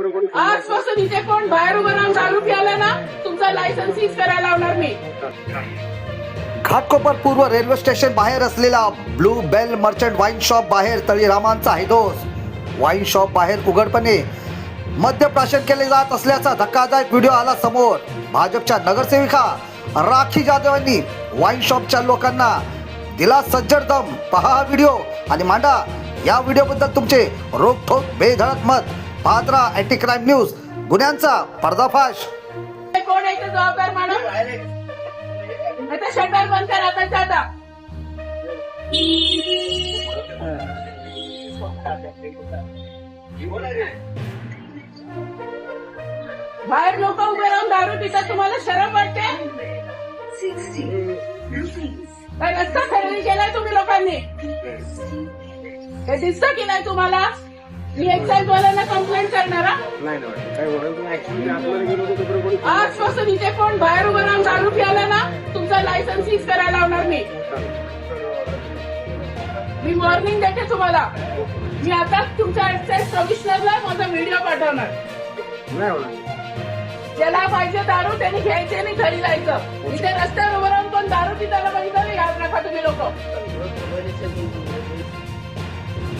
आजपासून इथे कोण बाहेर उभं राहून दारू प्यायला ना तुमचा लायसन्स सीज करायला लावणार मी. घाटकोपर पूर्व रेल्वे स्टेशन बाहेर असलेला Blue Bell merchant wine shop बाहेर तळीरामांचा हैदोस. वाईन शॉप बाहेर उघडपणे मद्यप्राशन केले जात असल्याचा धक्कादायक व्हिडिओ आला समोर. भाजपच्या नगरसेविका राखी जाधव यांनी वाईन शॉपच्या लोकांना दिला सज्जड दम. पहा हा व्हिडिओ आणि मांडा या व्हिडिओबद्दल तुमचे रोखठोक बेधडक मत. पाहत राहा अँटी क्राईम न्यूज. गुन्ह्यांचा पर्दाफाश. कोण आहे जबाबदार माणूस? आता शटर बंद करा आता. बाहेर लोक उभे राहून दारू पितात, तुम्हाला शरम वाटते? काय रस्ता खरेदी केलाय तुम्ही लोकांनी? हे दिसतं की नाही तुम्हाला? मी एक्साईज वाल्यांना कंप्लेंट करणार. आजपासून इथे कोण बाहेर उभं राहून दारू प्यायला ना तुमचा लायसन्स सीज करायला लावणार मी. मी वॉर्निंग देते तुम्हाला. मी आता तुमच्या एक्साईज कमिशनरला माझा व्हिडिओ पाठवणार. ज्याला पाहिजे दारू त्यांनी घ्यायचे आणि घरी जायचं. इथे रस्त्यावर उभं राहून कोण दारू पिताना बघितलं नाही. याद नका तुम्ही लोक.